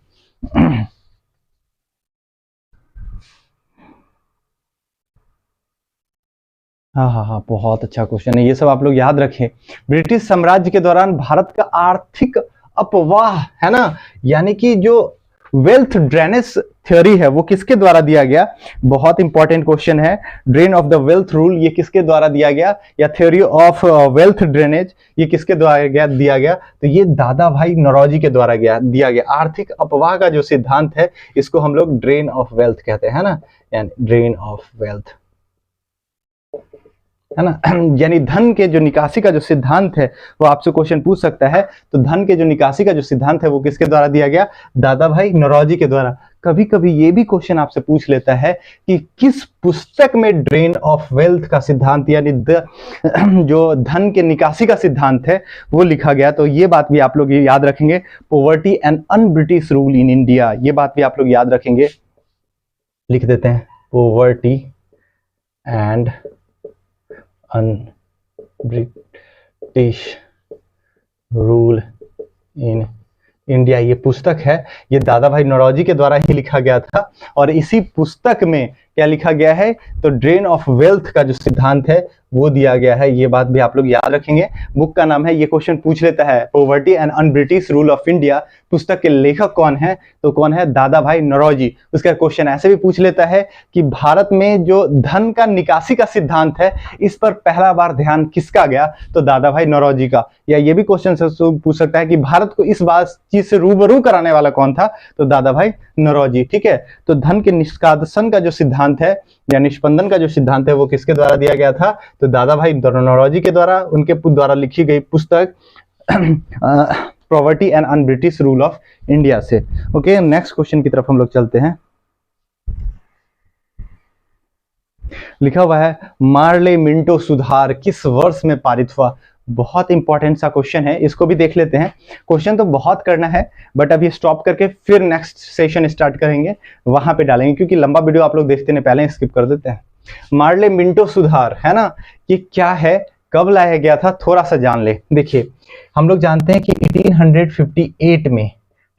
हाँ, बहुत अच्छा क्वेश्चन है, ये सब आप लोग याद रखें। ब्रिटिश साम्राज्य के दौरान भारत का आर्थिक अपवाह है ना, यानी कि जो वेल्थ ड्रेनेज थ्योरी है वो किसके द्वारा दिया गया, बहुत इंपॉर्टेंट क्वेश्चन है। Drain of the wealth rule ये किसके द्वारा दिया गया, या थ्योरी ऑफ वेल्थ ड्रेनेज ये किसके द्वारा दिया गया, तो ये दादा भाई नौरोजी के द्वारा दिया गया। आर्थिक अपवाह का जो सिद्धांत है इसको हम लोग ड्रेन ऑफ वेल्थ कहते हैं ना, यानी ड्रेन ऑफ वेल्थ है ना, यानी धन के जो निकासी का जो सिद्धांत है वो आपसे क्वेश्चन पूछ सकता है। तो धन के जो निकासी का जो सिद्धांत है वो किसके द्वारा दिया गया, दादा भाई नौरोजी के द्वारा। कभी कभी ये भी क्वेश्चन आपसे पूछ लेता है कि किस पुस्तक में ड्रेन ऑफ वेल्थ का सिद्धांत यानी जो धन के निकासी का सिद्धांत है वो लिखा गया। तो ये बात भी आप लोग याद रखेंगे, poverty and un British rule in India, ये बात भी आप लोग याद रखेंगे। लिख देते हैं, poverty and British rule in India, ये पुस्तक है, ये दादा भाई नौरोजी के द्वारा ही लिखा गया था। और इसी पुस्तक में क्या लिखा गया है, तो ड्रेन ऑफ वेल्थ का जो सिद्धांत है वो दिया गया है, ये बात भी आप लोग याद रखेंगे। बुक का नाम है, ये क्वेश्चन पूछ लेता है, poverty and un British rule of India. पुस्तक के लेखक कौन है, तो कौन है, दादा भाई नौरोजी। उसका क्वेश्चन ऐसे भी पूछ लेता है कि भारत में जो धन का निकासी का सिद्धांत है इस पर पहला बार ध्यान किसका गया, तो दादा भाई नौरोजी का। या ये भी क्वेश्चन पूछ सकता है कि भारत को इस बात चीज से रूबरू कराने वाला कौन था, तो दादा भाई नौरोजी, ठीक है। तो धन के निष्कासन का जो सिद्धांत है या निष्पंदन का जो सिद्धांत है वो किसके द्वारा दिया गया था, तो दादा भाई नौरोजी के द्वारा, उनके द्वारा लिखी गई पुस्तक poverty and un British rule of India से। ओके, नेक्स्ट क्वेश्चन की तरफ हम लोग चलते हैं। लिखा हुआ है मार्ले मिंटो सुधार किस वर्ष में पारित हुआ, बहुत इंपॉर्टेंट सा क्वेश्चन है, इसको भी देख लेते हैं। क्वेश्चन तो बहुत करना है बट अभी स्टॉप करके फिर नेक्स्ट सेशन स्टार्ट करेंगे, वहां पे डालेंगे, क्योंकि लंबा वीडियो आप लोग देखते हैं, पहले स्किप कर देते हैं। मार्ले मिंटो सुधार है ना, ये क्या है, कब लाया गया था, थोड़ा सा जान ले। देखिए हम लोग जानते हैं कि 1858 में,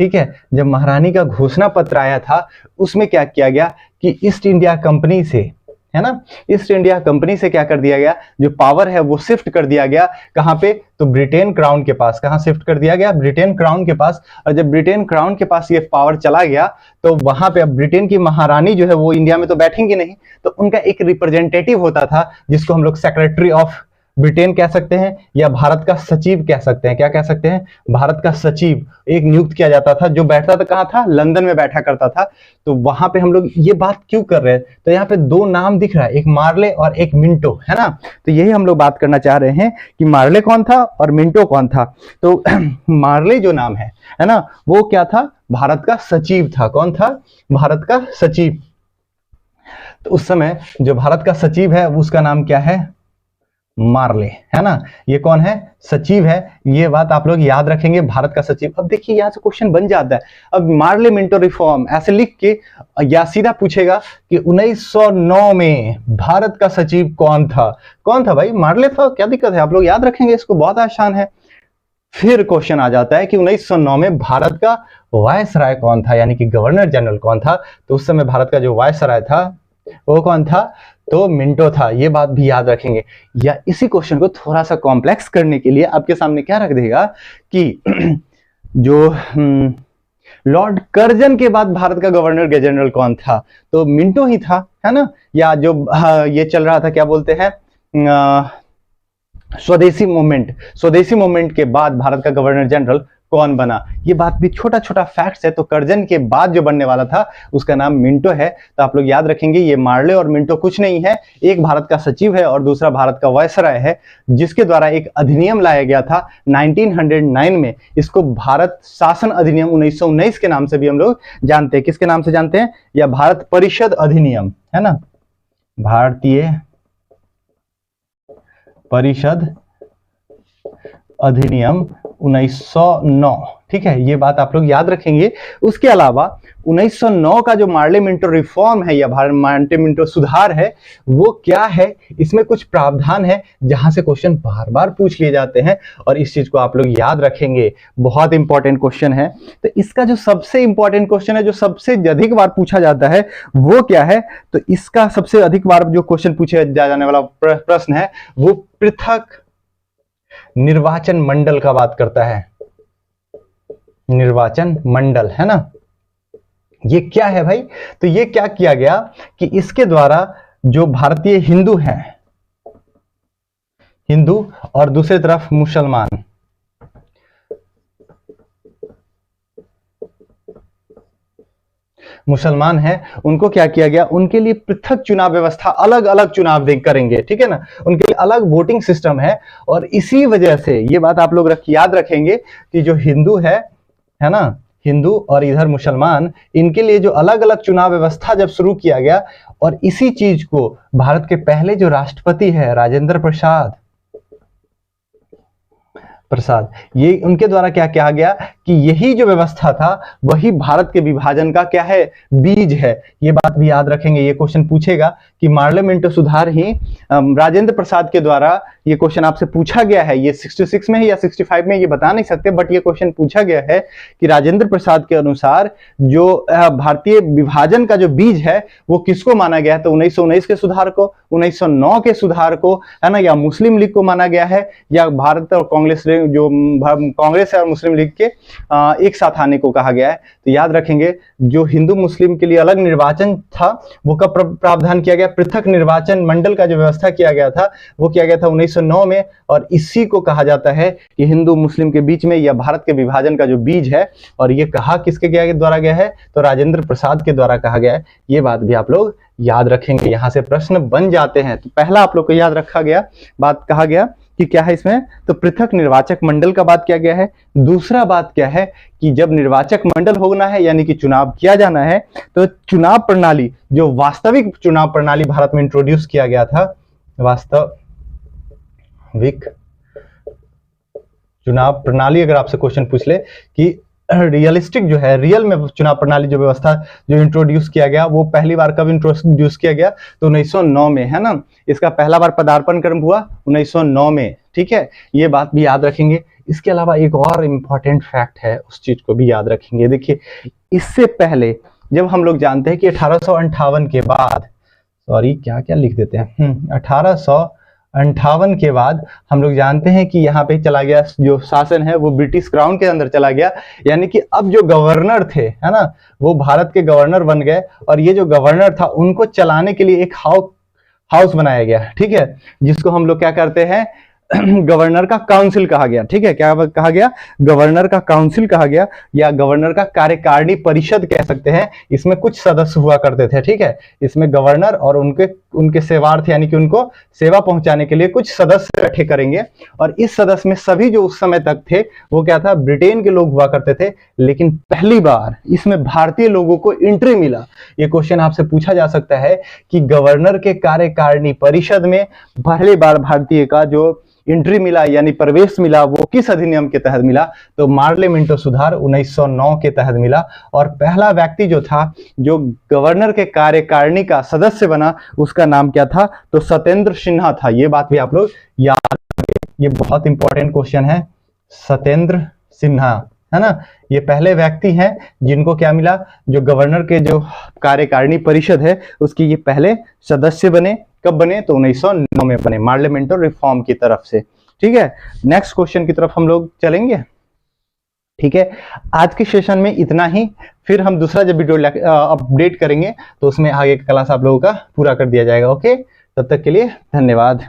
ठीक है, जब महारानी का घोषणा पत्र आया था उसमें क्या किया गया कि ईस्ट इंडिया कंपनी से, है ना, ईस्ट इंडिया कंपनी से क्या कर दिया गया, जो पावर है वो शिफ्ट कर दिया गया कहां पे, तो ब्रिटेन क्राउन के पास। कहां शिफ्ट कर दिया गया, ब्रिटेन क्राउन के पास। और जब ब्रिटेन क्राउन के पास ये पावर चला गया तो वहां पे अब ब्रिटेन की महारानी जो है वो इंडिया में तो बैठेंगी नहीं, तो उनका एक रिप्रेजेंटेटिव होता था जिसको हम लोग सेक्रेटरी ऑफ ब्रिटेन कह सकते हैं या भारत का सचिव कह सकते हैं। क्या कह सकते हैं, भारत का सचिव एक नियुक्त किया जाता था, जो बैठता था कहाँ था, लंदन में बैठा करता था। तो वहां पे हम लोग ये बात क्यों कर रहे हैं, तो यहाँ पे दो नाम दिख रहा है, एक मार्ले और एक मिंटो, है ना। तो यही हम लोग बात करना चाह रहे हैं कि मार्ले कौन था और मिंटो कौन था। तो मार्ले जो नाम है ना, वो क्या था, भारत का सचिव था। कौन था, भारत का सचिव। तो उस समय जो भारत का सचिव है उसका नाम क्या है, मार्ले, है ना। ये कौन है, सचिव है, ये बात आप लोग याद रखेंगे, भारत का सचिव। अब देखिए यहां से क्वेश्चन बन जाता है, अब मार्ले मिंटो रिफॉर्म ऐसे लिख के या सीधा पूछेगा कि 1909 में भारत का सचिव कौन था, कौन था भाई, मार्ले था, क्या दिक्कत है, आप लोग याद रखेंगे इसको, बहुत आसान है। फिर क्वेश्चन आ जाता है कि 1909 में भारत का वायसराय कौन था, यानी कि गवर्नर जनरल कौन था। तो उस समय भारत का जो वायसराय था वो कौन था, तो मिंटो था। ये बात भी याद रखेंगे। या इसी क्वेश्चन को थोड़ा सा कॉम्प्लेक्स करने के लिए आपके सामने क्या रख देगा कि जो लॉर्ड कर्जन के बाद भारत का गवर्नर जनरल कौन था, तो मिंटो ही था, है ना। या जो ये चल रहा था, क्या बोलते हैं, स्वदेशी मूवमेंट के बाद भारत का गवर्नर जनरल कौन बना। ये बात भी छोटा छोटा फैक्ट्स है। तो कर्जन के बाद जो बनने वाला था उसका नाम मिंटो है। तो आप लोग याद रखेंगे ये मार्ले और मिंटो कुछ नहीं है, एक भारत का सचिव है और दूसरा भारत का वायसराय है, जिसके द्वारा एक अधिनियम लाया गया था 1909 में। इसको भारत शासन अधिनियम 1919 के नाम से भी हम लोग जानते हैं। किसके नाम से जानते हैं? या भारत परिषद अधिनियम, है ना, भारतीय परिषद अधिनियम 1909। ठीक है, ये बात आप लोग याद रखेंगे। उसके अलावा 1909 का जो मार्ले मिंटो रिफॉर्म है या मार्ले मिंटो सुधार है, वो क्या है, इसमें कुछ प्रावधान है जहां से क्वेश्चन बार बार पूछ लिए जाते हैं और इस चीज को आप लोग याद रखेंगे। बहुत इंपॉर्टेंट क्वेश्चन है। तो इसका जो सबसे इंपॉर्टेंट क्वेश्चन है, जो सबसे अधिक बार पूछा जाता है, वो क्या है? तो इसका सबसे अधिक बार जो क्वेश्चन पूछे जाने वाला प्रश्न है वो पृथक निर्वाचन मंडल का बात करता है। निर्वाचन मंडल, है ना, ये क्या है भाई? तो ये क्या किया गया कि इसके द्वारा जो भारतीय हिंदू हैं, हिंदू और दूसरी तरफ मुसलमान है, उनको क्या किया गया? उनके लिए पृथक चुनाव व्यवस्था, अलग अलग चुनाव करेंगे। ठीक है ना, उनके लिए अलग वोटिंग सिस्टम है। और इसी वजह से ये बात आप लोग याद रखेंगे कि जो हिंदू है ना, हिंदू और इधर मुसलमान, इनके लिए जो अलग अलग चुनाव व्यवस्था जब शुरू किया गया, और इसी चीज को भारत के पहले जो राष्ट्रपति है राजेंद्र प्रसाद, ये उनके द्वारा क्या कहा गया कि यही जो व्यवस्था था वही भारत के विभाजन का क्या है? बीज है। ये बात भी याद रखेंगे। ये क्वेश्चन पूछेगा कि मार्ले मिंटो सुधार ही राजेंद्र प्रसाद के द्वारा, ये क्वेश्चन आपसे पूछा गया है, ये 66 में है या 65 में ये बता नहीं सकते, बट ये क्वेश्चन पूछा गया है कि राजेंद्र प्रसाद के अनुसार जो भारतीय विभाजन का जो बीज है वो किसको माना गया है? तो 1919 के सुधार को, 1909 के सुधार को, है ना, या मुस्लिम लीग को माना गया है, या भारत और कांग्रेस, जो कांग्रेस है और मुस्लिम लीग के एक साथ आने को कहा गया है। तो याद रखेंगे जो हिंदू मुस्लिम के लिए अलग निर्वाचन था वो कब प्रावधान किया गया? पृथक निर्वाचन मंडल का जो व्यवस्था किया गया था वो किया गया था 1909 में। और इसी को कहा जाता है कि हिंदू मुस्लिम के बीच में या भारत के विभाजन का जो बीज है। और ये कहा किसके द्वारा गया है? तो राजेंद्र प्रसाद के द्वारा कहा गया है। ये बात भी आप लोग याद रखेंगे, यहां से प्रश्न बन जाते हैं। तो पहला आप लोग को याद रखा गया, बात कहा गया कि क्या है इसमें? तो पृथक निर्वाचक मंडल का बात किया गया है। दूसरा बात क्या है कि जब निर्वाचक मंडल होना है यानी कि चुनाव किया जाना है, तो चुनाव प्रणाली, जो वास्तविक चुनाव प्रणाली भारत में इंट्रोड्यूस किया गया था, वास्तविक चुनाव प्रणाली, अगर आपसे क्वेश्चन पूछ ले कि रियलिस्टिक जो है, रियल में चुनाव प्रणाली जो व्यवस्था जो इंट्रोड्यूस किया गया, वो पहली बार कब इंट्रोड्यूस किया गया? तो 1909 में, है ना। इसका पहला बार पदार्पण क्रम हुआ 1909 में। ठीक है, ये बात भी याद रखेंगे। इसके अलावा एक और इम्पॉर्टेंट फैक्ट है, उस चीज को भी याद रखेंगे। देखिए, इससे पहले जब हम लोग जानते हैं कि 1858 के बाद, सॉरी क्या क्या लिख देते हैं, 1858 के बाद हम लोग जानते हैं कि यहाँ पे चला गया, जो शासन है वो ब्रिटिश क्राउन के अंदर चला गया। यानी कि अब जो गवर्नर थे, है ना, वो भारत के गवर्नर बन गए। और ये जो गवर्नर था उनको चलाने के लिए एक हाउस बनाया गया। ठीक है, जिसको हम लोग क्या करते हैं? गवर्नर का काउंसिल कहा गया। ठीक है, क्या कहा गया? गवर्नर का काउंसिल कहा गया, या गवर्नर का कार्यकारिणी परिषद कह सकते हैं। इसमें कुछ सदस्य हुआ करते थे। ठीक है, इसमें गवर्नर और उनके सेवार्थ, यानी कि उनको सेवा पहुंचाने के लिए कुछ सदस्य इकट्ठे करेंगे। और इस सदस्य में सभी जो उस समय तक थे वो क्या था? ब्रिटेन के लोग हुआ करते थे। लेकिन पहली बार इसमें भारतीय लोगों को एंट्री मिला। ये क्वेश्चन आपसे पूछा जा सकता है कि गवर्नर के कार्यकारिणी परिषद में पहली बार भारतीय का जो एंट्री मिला यानी प्रवेश मिला, वो किस अधिनियम के तहत मिला? तो मार्ले मिंटो सुधार 1909 के तहत मिला। और पहला व्यक्ति जो था जो गवर्नर के कार्यकारिणी का सदस्य बना, उसका नाम क्या था? तो सत्येंद्र सिन्हा था। ये बात भी आप लोग याद रखें, ये बहुत इंपॉर्टेंट क्वेश्चन है। सत्येंद्र सिन्हा, है ना, ये पहले व्यक्ति हैं जिनको क्या मिला? जो गवर्नर के जो कार्यकारिणी परिषद है उसकी ये पहले सदस्य बने। कब बने? तो 1909 में बने, मार्ले मिंटो रिफॉर्म की तरफ से। ठीक है, नेक्स्ट क्वेश्चन की तरफ हम लोग चलेंगे। ठीक है, आज के सेशन में इतना ही। फिर हम दूसरा जब वीडियो अपडेट करेंगे तो उसमें आगे का क्लास आप लोगों का पूरा कर दिया जाएगा। ओके, तब तक के लिए धन्यवाद।